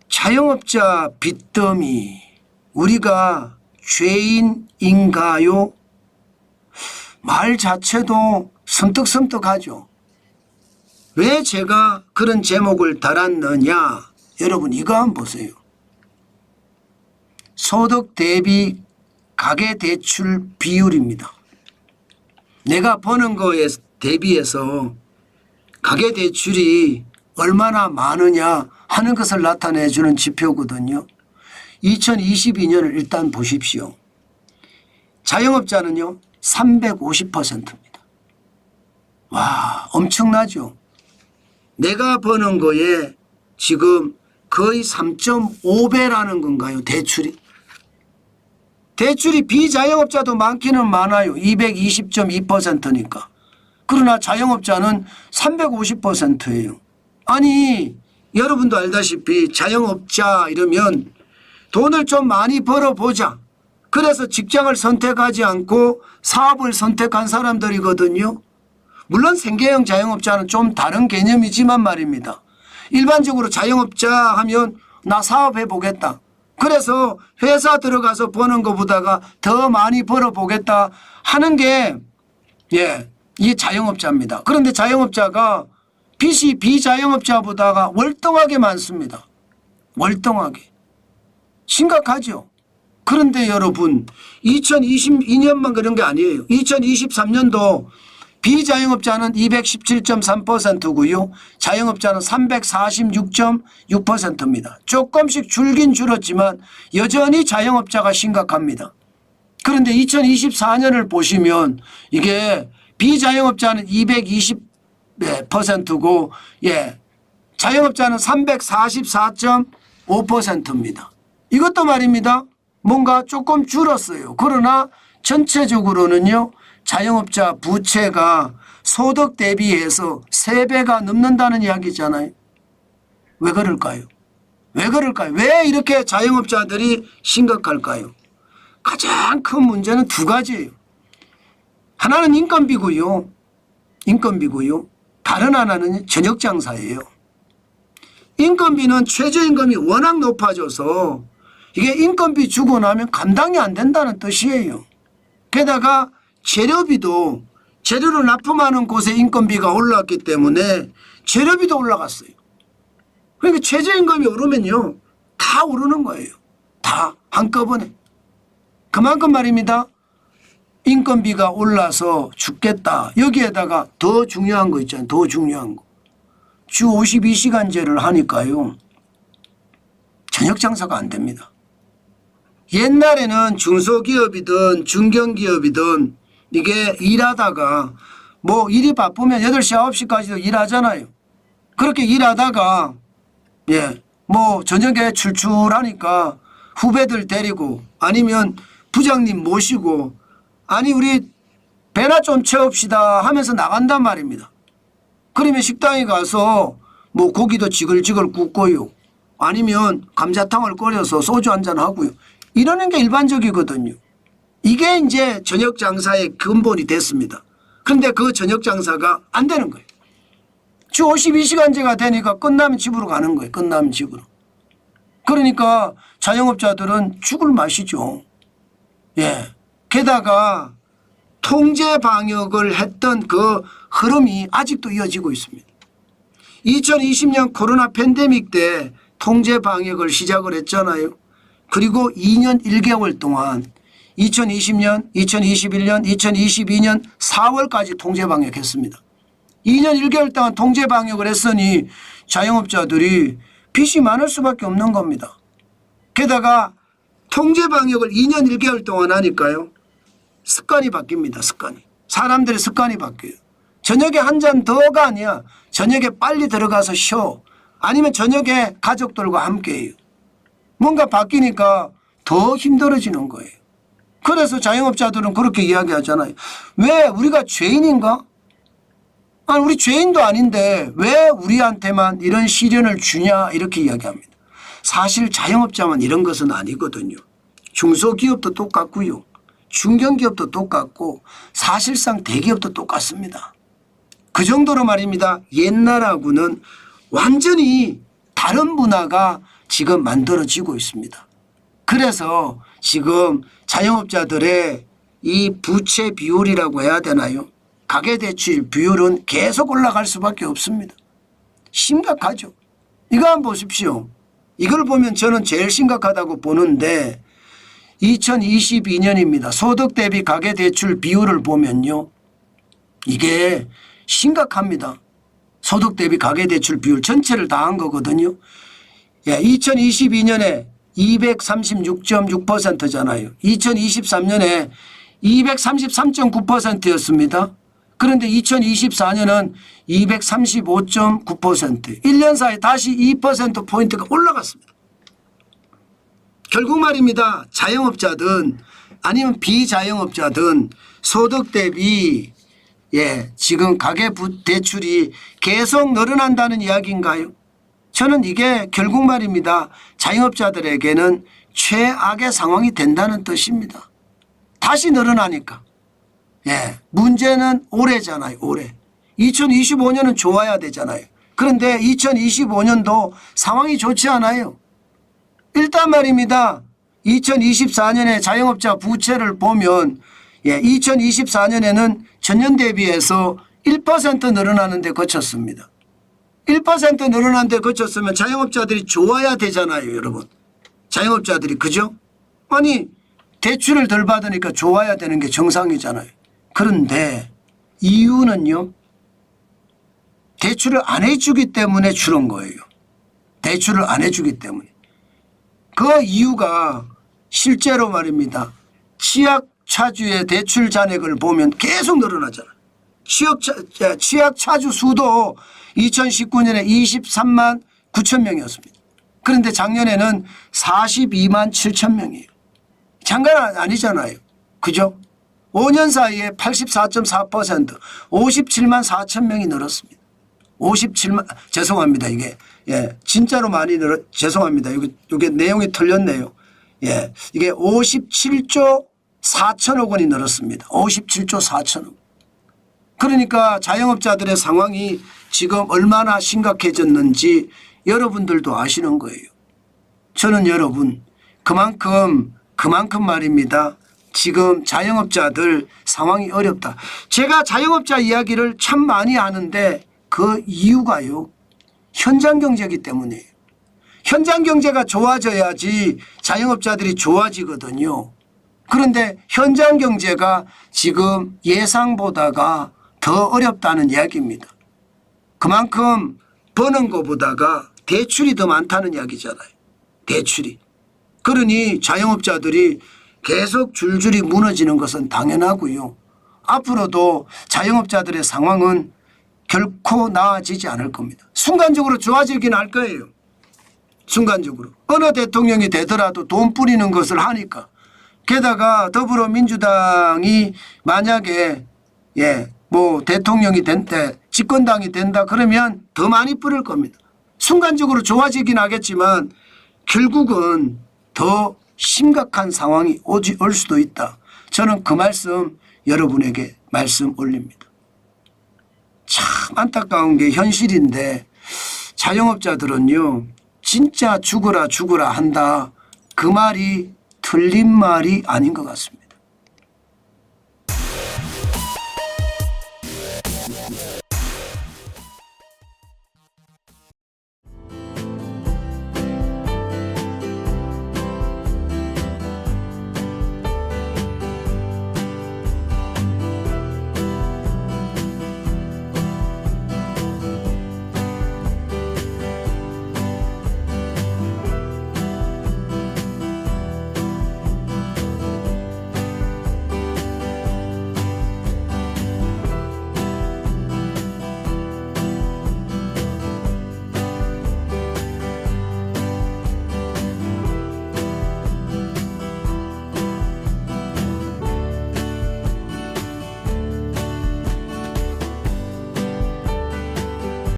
자영업자 빚더미 우리가 죄인인가요? 말 자체도 섬뜩섬뜩하죠. 왜 제가 그런 제목을 달았느냐? 여러분 이거 한번 보세요. 소득 대비 가계대출 비율입니다. 내가 버는 거에 대비해서 가계대출이 얼마나 많으냐 하는 것을 나타내 주는 지표거든요. 2022년을 일단 보십시오. 자영업자는요 350%입니다. 와 엄청나죠. 내가 버는 거에 지금 거의 3.5배라는 건가요? 대출이 비자영업자도 많기는 많아요. 220.2%니까. 그러나 자영업자는 350%예요. 아니 여러분도 알다시피 자영업자 이러면 돈을 좀 많이 벌어보자. 그래서 직장을 선택하지 않고 사업을 선택한 사람들이거든요. 물론 생계형 자영업자는 좀 다른 개념이지만 말입니다. 일반적으로 자영업자 하면 나 사업해 보겠다. 그래서 회사 들어가서 버는 것보다가 더 많이 벌어보겠다 하는 게 이 자영업자입니다. 그런데 자영업자가 빚이 비자영업자보다가 월등하게 많습니다. 월등하게. 심각하죠. 그런데 여러분 2022년만 그런 게 아니에요. 2023년도 비자영업자는 217.3%고요. 자영업자는 346.6%입니다. 조금씩 줄긴 줄었지만 여전히 자영업자가 심각합니다. 그런데 2024년을 보시면 이게 비자영업자는 220%고 자영업자는 344.5%입니다. 이것도 말입니다. 뭔가 조금 줄었어요. 그러나 전체적으로는요. 자영업자 부채가 소득 대비해서 3배가 넘는다는 이야기잖아요. 왜 그럴까요? 왜 그럴까요? 왜 이렇게 자영업자들이 심각할까요? 가장 큰 문제는 두 가지예요. 하나는 인건비고요. 다른 하나는 저녁장사예요. 인건비는 최저임금이 워낙 높아져서 이게 인건비 주고 나면 감당이 안 된다는 뜻이에요. 게다가 재료비도 재료를 납품하는 곳에 인건비가 올랐기 때문에 재료비도 올라갔어요. 그러니까 최저임금이 오르면요. 다 오르는 거예요. 다 한꺼번에. 그만큼 말입니다. 인건비가 올라서 죽겠다. 여기에다가 더 중요한 거 있잖아요. 더 중요한 거. 주 52시간제를 하니까요. 저녁 장사가 안 됩니다. 옛날에는 중소기업이든 중견기업이든 이게 일하다가 뭐 일이 바쁘면 8시 9시까지도 일하잖아요. 그렇게 일하다가 뭐 저녁에 출출하니까 후배들 데리고 아니면 부장님 모시고 아니 우리 배나 좀 채웁시다 하면서 나간단 말입니다. 그러면 식당에 가서 뭐 고기도 지글지글 굽고요. 아니면 감자탕을 끓여서 소주 한잔 하고요. 이러는 게 일반적이거든요. 이게 이제 저녁 장사의 근본이 됐습니다. 그런데 그 저녁 장사가 안 되는 거예요. 주 52시간제가 되니까 끝나면 집으로 가는 거예요. 끝나면 집으로. 그러니까 자영업자들은 죽을 맛이죠. 게다가 통제 방역을 했던 그 흐름이 아직도 이어지고 있습니다. 2020년 코로나 팬데믹 때 통제 방역을 시작을 했잖아요. 그리고 2년 1개월 동안 2020년, 2021년, 2022년 4월까지 통제 방역했습니다. 2년 1개월 동안 통제 방역을 했으니 자영업자들이 빚이 많을 수밖에 없는 겁니다. 게다가 통제 방역을 2년 1개월 동안 하니까요. 습관이 바뀝니다. 사람들의 습관이 바뀌어요. 저녁에 한 잔 더가 아니야. 저녁에 빨리 들어가서 쉬어. 아니면 저녁에 가족들과 함께해요. 뭔가 바뀌니까 더 힘들어지는 거예요. 그래서 자영업자들은 그렇게 이야기하잖아요. 왜 우리가 죄인인가? 아니 우리 죄인도 아닌데 왜 우리한테만 이런 시련을 주냐 이렇게 이야기합니다. 사실 자영업자만 이런 것은 아니거든요. 중소기업도 똑같고요. 중견기업도 똑같고 사실상 대기업도 똑같습니다. 그 정도로 말입니다. 옛날하고는 완전히 다른 문화가 지금 만들어지고 있습니다. 그래서 지금 자영업자들의 이 부채 비율이라고 해야 되나요? 가계대출 비율은 계속 올라갈 수밖에 없습니다. 심각하죠. 이거 한번 보십시오. 이걸 보면 저는 제일 심각하다고 보는데 2022년입니다. 소득 대비 가계대출 비율을 보면요. 이게 심각합니다. 소득 대비 가계대출 비율 전체를 다 한 거거든요. 2022년에 236.6%잖아요. 2023년에 233.9%였습니다. 그런데 2024년은 235.9%. 1년 사이에 다시 2%포인트가 올라갔습니다. 결국 말입니다. 자영업자든 아니면 비자영업자든 소득 대비 지금 가계대출이 계속 늘어난다는 이야기인가요? 저는 이게 결국 말입니다. 자영업자들에게는 최악의 상황이 된다는 뜻입니다. 다시 늘어나니까. 문제는 올해잖아요. 올해. 2025년은 좋아야 되잖아요. 그런데 2025년도 상황이 좋지 않아요. 일단 말입니다. 2024년에 자영업자 부채를 보면 2024년에는 전년 대비해서 1% 늘어나는 데 그쳤습니다. 1% 늘어난 데 그쳤으면 자영업자들이 좋아야 되잖아요. 여러분. 자영업자들이 그죠? 아니 대출을 덜 받으니까 좋아야 되는 게 정상이잖아요. 그런데 이유는요. 대출을 안 해주기 때문에 줄은 거예요. 대출을 안 해주기 때문에. 그 이유가 실제로 말입니다. 취약차주의 대출 잔액을 보면 계속 늘어나잖아요. 취약차주 수도 2019년에 23만 9천 명이었습니다. 그런데 작년에는 42만 7천 명이에요. 장난 아니잖아요. 그죠? 5년 사이에 84.4% 57만 4천 명이 늘었습니다. 57만 죄송합니다. 이게 진짜로 많이 죄송합니다. 이게 내용이 틀렸네요. 이게 57조 4천억 원이 늘었습니다. 57조 4천억. 그러니까 자영업자들의 상황이 지금 얼마나 심각해졌는지 여러분들도 아시는 거예요. 저는 여러분 그만큼 말입니다. 지금 자영업자들 상황이 어렵다. 제가 자영업자 이야기를 참 많이 하는데 그 이유가요. 현장 경제이기 때문이에요. 현장 경제가 좋아져야지 자영업자들이 좋아지거든요. 그런데 현장 경제가 지금 예상보다가 더 어렵다는 이야기입니다. 그만큼 버는 것보다가 대출이 더 많다는 이야기잖아요. 대출이. 그러니 자영업자들이 계속 줄줄이 무너지는 것은 당연하고요. 앞으로도 자영업자들의 상황은 결코 나아지지 않을 겁니다. 순간적으로 좋아지긴 할 거예요. 순간적으로. 어느 대통령이 되더라도 돈 뿌리는 것을 하니까. 게다가 더불어민주당이 만약에 대통령이 된다, 집권당이 된다 그러면 더 많이 뿌릴 겁니다. 순간적으로 좋아지긴 하겠지만 결국은 더 심각한 상황이 올 수도 있다. 저는 그 말씀 여러분에게 말씀 올립니다. 참 안타까운 게 현실인데 자영업자들은요. 진짜 죽어라 한다. 그 말이 틀린 말이 아닌 것 같습니다.